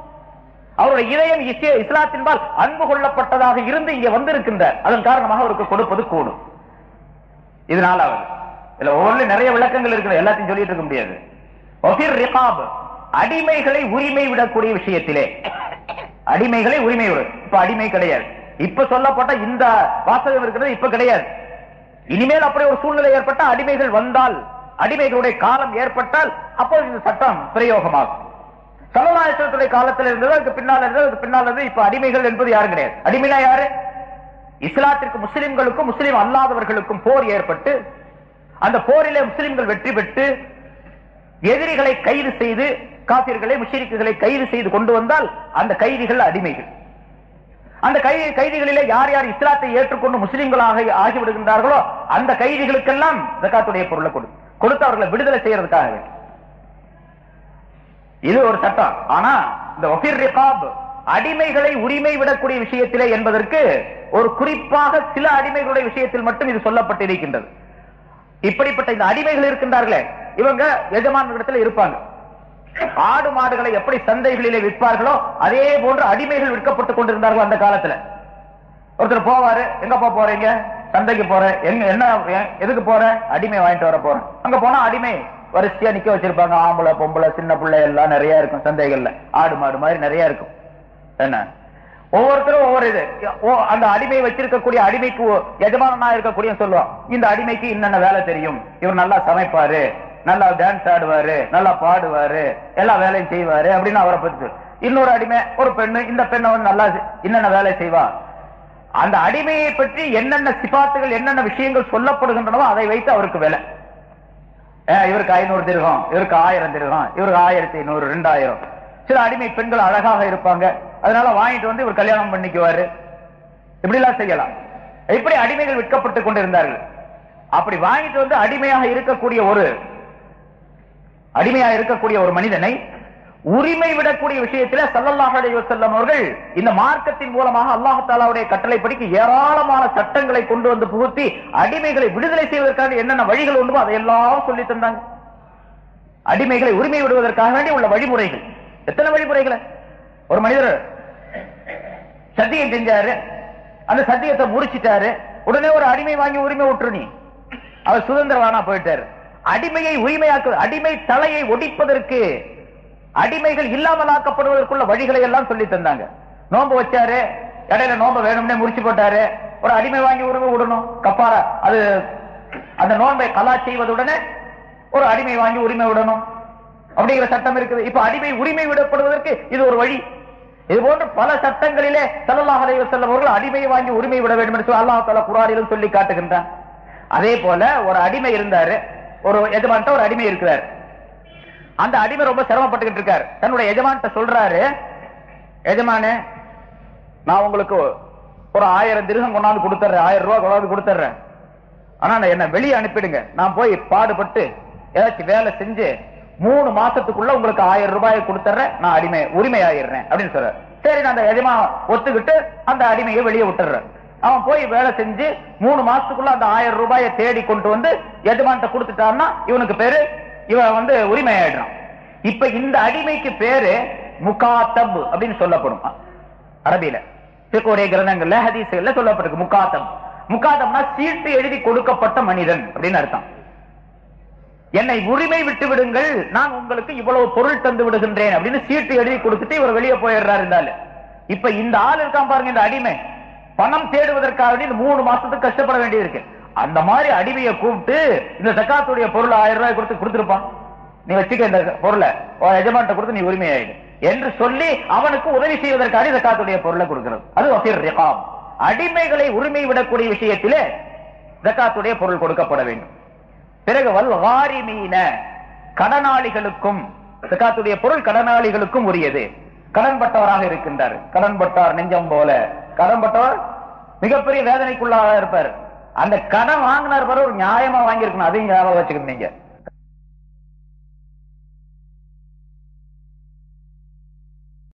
A: அவருடைய இதயம் இஸ்லாத்தின்பால் அன்பு கொள்ளப்பட்டதாக இருந்து இங்க வந்திருக்கின்றார், அதன் காரணமாக அவருக்கு கொடுப்பது கூடும். இதனால அவர் இதுல ஒவ்வொரு நிறைய விளக்கங்கள் இருக்கிறது, எல்லாத்தையும் சொல்லிட்டு இருக்க முடியாது. அடிமைகளை உரிமை விடக்கூடிய விஷயத்திலே, அடிமைகளை உரிமை விட, இப்ப அடிமை கிடையாது, இப்ப சொல்லப்பட்ட இந்த வாசகம் இருக்கிறது இப்ப கிடையாது. இனிமேல் அப்படி ஒரு சூழ்நிலை ஏற்பட்ட அடிமைகள் வந்தால், அடிமைகளுடைய காலம் ஏற்பட்டால் அப்போது இந்த சட்டம் பிரயோகமாகும். ஸல்லல்லாஹு அலைஹி வஸல்லம் காலத்தில் இருந்தது, அதுக்கு பின்னால் இருந்தது, அதுக்கு பின்னால் இருந்தது. இப்ப அடிமைகள் என்பது யாரும் கிடையாது. அடிமைனா யாரு? இஸ்லாத்திற்கு முஸ்லிம்களுக்கும் முஸ்லிம் அல்லாதவர்களுக்கும் போர் ஏற்பட்டு, அந்த போரிலே முஸ்லிம்கள் வெற்றி பெற்று எதிரிகளை கைது செய்து, காபிர்களை முஷ்ரிக்குகளை கைது செய்து கொண்டு வந்தால் அந்த கைதிகள் அடிமைகள். அந்த கைதிகளிலே யார் யார் இஸ்லாத்தை ஏற்றுக்கொண்டு முஸ்லிம்களாக ஆகிவிடுகின்றார்களோ அந்த கைதிகளுக்கெல்லாம் ஜகாத்துடைய பொருளை கொடுத்து அவர்களை விடுதலை செய்யறதுக்காக. இது ஒரு சட்டம். ஆனா இந்த வஃபிர் ரிகாப், அடிமைகளை உரிமை விடக்கூடிய விஷயத்திலே என்பதற்கு ஒரு குறிப்பாக சில அடிமைகளுடைய விஷயத்தில் மட்டும் இது சொல்லப்பட்டிருக்கின்றது. இப்படிப்பட்ட இந்த அடிமைகள் இருக்கின்றார்களே, இவங்க எஜமானர்களிடத்தில் இருப்பாங்க. ஆடு மாடுகளை எப்படி சந்தைகளிலே விற்பார்களோ அதே போன்று அடிமைகள் விற்கப்பட்டுக் கொண்டிருந்தார்கள் அந்த காலத்துல. ஒருத்தர் போவாரு, எங்கப்பா போறீங்க? சந்தைக்கு போறேன். என்ன எதுக்கு போற? அடிமை வாங்கிட்டு வர போறேன். அங்க போனா அடிமை வரிசையா நிக்க வச்சிருப்பாங்க, ஆம்பளை பொம்பளை சின்ன பிள்ளை எல்லாம் நிறைய இருக்கும் சந்தைகள்ல, ஆடு மாடு மாதிரி நிறைய இருக்கும். என்ன ஒவ்வொருத்தரும் ஒவ்வொரு இது, அந்த அடிமை வச்சிருக்கக்கூடிய அடிமைக்கு எஜமானனா இருக்கக்கூடிய சொல்லுவான், இந்த அடிமைக்கு என்னென்ன வேலை தெரியும், இவர் நல்லா சமைப்பாரு, நல்லா டான்ஸ் ஆடுவாரு, நல்லா பாடுவாரு, எல்லா வேலையும் செய்வாரு அப்படின்னு அவரை பத்தி. இன்னொரு அடிமை ஒரு பெண்ணு, இந்த பெண்ணை வந்து நல்லா என்னென்ன வேலை செய்வா. அந்த அடிமையை பற்றி என்னென்ன சிபாத்துகள் என்னென்ன விஷயங்கள் சொல்லப்படுகின்றனவோ அதை வைத்து அவருக்கு வேலை. இவருக்கு 500 திர்ஹம், இவருக்கு 1000 திர்ஹம், இவருக்கு 1500 2000. சில அடிமை பெண்கள் அழகாக இருப்பாங்க, அதனால வாங்கிட்டு வந்து இவர் கல்யாணம் பண்ணிக்குவாரு. இப்படி எல்லாம் செய்யலாம். இப்படி அடிமைகள் விற்கப்பட்டுக் கொண்டிருந்தார்கள். அப்படி வாங்கிட்டு வந்து அடிமையாக இருக்கக்கூடிய ஒரு மனிதனை உரிமை விடக்கூடிய விஷயத்திலே ஸல்லல்லாஹு அலைஹி வஸல்லம் அவர்கள் இந்த மார்க்கத்தின் மூலமாக அல்லாஹ் தஆலாவுடைய கட்டளைப்படிக்கு ஏராளமான சட்டங்களை கொண்டு வந்து புகுத்தி அடிமைகளை விடுதலை செய்வதற்காக என்னென்ன வழிகள் உண்டோ அதையெல்லாம் சொல்லி தந்தாங்க. அடிமைகளை உரிமை விடுவதற்காக வேண்டி உள்ள வழிமுறைகள், எத்தனை வழிமுறைகளை. ஒரு மனிதர் சத்தியம் செஞ்சாரு, அந்த சத்தியத்தை முறிச்சிட்டாரு, உடனே ஒரு அடிமை வாங்கி உரிமை விட்டுரு, நீ அவர் சுதந்திரவானா போயிட்டாரு. அடிமையை உரிமையாக்கு, அடிமை தலையை ஒடிப்பதற்கு, அடிமைகள் இல்லாமலாக்கப்படுவதற்குள்ள வழிகளை எல்லாம் சொல்லி தந்தாங்க. நோன்பு வச்சாரு, இடையில நோன்பு வேணும்னே முறிச்சு போட்டாரு, ஒரு அடிமை வாங்கி உரிமை விடணும், கப்பாரா. அது அந்த நோன்பை கலா செய்வதுடனே ஒரு அடிமை வாங்கி உரிமை விடணும் அப்படிங்கிற சட்டம் இருக்குது. இப்ப அடிமை உரிமை விடப்படுவதற்கு இது ஒரு வழி. இது போன்ற பல சட்டங்களிலே ஸல்லல்லாஹு அலைஹி வஸல்லம் அவர்கள் அடிமையை வாங்கி உரிமை விட வேண்டும் என்று அல்லாஹ் தஆலா குர்ஆனிலும் சொல்லி காட்டுகின்றான். அதே போல ஒரு அடிமை இருந்தாரு, ஒரு எஜமான்ட்ட ஒரு அடிமை இருக்கிறார். அந்த அடிமை ரொம்ப சிரமப்பட்டுக்கிட்டு இருக்காரு. தன்னுடைய எஜமான்ட்ட சொல்றாரு, எஜமானே நான் உங்களுக்கு ஒரு 1000 திர்ஹம் கொண்டாந்து கொடுத்துறேன், 1000 ரூபாய் கொண்டாந்து கொடுத்துறேன், ஆனா என்ன வெளியே அனுப்பிடுங்க, நான் போய் பாடுபட்டு ஏதாச்சும் வேலை செஞ்சு 3 மாசத்துக்குள்ள உங்களுக்கு 1000 ரூபாயை கொடுத்துறேன், நான் அடிமை உரிமை ஆயிடுறேன் அப்படின்னு சொல்ற. சரி, நான் அந்த எஜமான் ஒத்துக்கிட்டு அந்த அடிமையை வெளியே விட்டுறேன். அவன் போய் வேலை செஞ்சு 3 மாசத்துக்குள்ள அந்த 1000 ரூபாயை தேடி கொண்டு வந்து எஜமான்ட்ட கொடுத்துட்டான்னா இவனுக்கு பேரு, இவன் வந்து உரிமை ஆயிடுறான். இப்ப இந்த அடிமைக்கு பேரு முகாத்தப் அப்படின்னு சொல்லப்படும். அரபியில ஃபிக்ஹுடைய கிரந்தங்கள்ல ஹதீஸ்கள்ல சொல்லப்பட்டிருக்கு முகாத்தப். முகாத்தப்னா சீட்டு எழுதி கொடுக்கப்பட்ட மனிதன் அப்படின்னு அர்த்தம். என்னை உரிமை விட்டு விடுங்கள், நான் உங்களுக்கு இவ்வளவு பொருள் தந்து விடுகின்றேன் அப்படின்னு சீட்டு எழுதி கொடுத்துட்டு இவர் வெளியே போயிடுறாரு இருந்தாலும். இப்ப இந்த ஆள் இருக்கான் பாருங்க, இந்த அடிமை பணம் தேடுவதற்காக 3 மாசத்துக்கு கஷ்டப்பட வேண்டியிருக்கு. அந்த மாதிரி அடிமையை கூப்பிட்டு இந்த ஜகாத்துடைய பொருள் 1000 ரூபாய் கொடுத்துருப்பான், நீ வச்சுக்க இந்த பொருளை எஜமான்ட்ட கொடுத்து நீ உரிமை ஆயிடு என்று சொல்லி அவனுக்கு உதவி செய்வதற்காக ஜகாத்துடைய பொருளை கொடுக்கிறது. அது வஃபிர் ரிகாப். அடிமைகளை உரிமை விடக்கூடிய விஷயத்திலே
B: ஜகாத்துடைய பொருள் கொடுக்கப்பட வேண்டும். பிறகு வல் காரிமீன, கடனாளிகளுக்கும் ஜகாத்துடைய பொருள் கடனாளிகளுக்கும் உரியது. கடன்பட்டவராக இருக்கின்றார், கடன்பட்டார் நெஞ்சம் போல, கடன்பட்டவர் மிகப்பெரிய வேதனைக்குள்ளாக இருப்பார். அந்த கடன் வாங்கினார் ஒரு நியாயமா வாங்கி இருக்கணும், அதையும் ஞாபகம் வச்சுக்கணும். நீங்க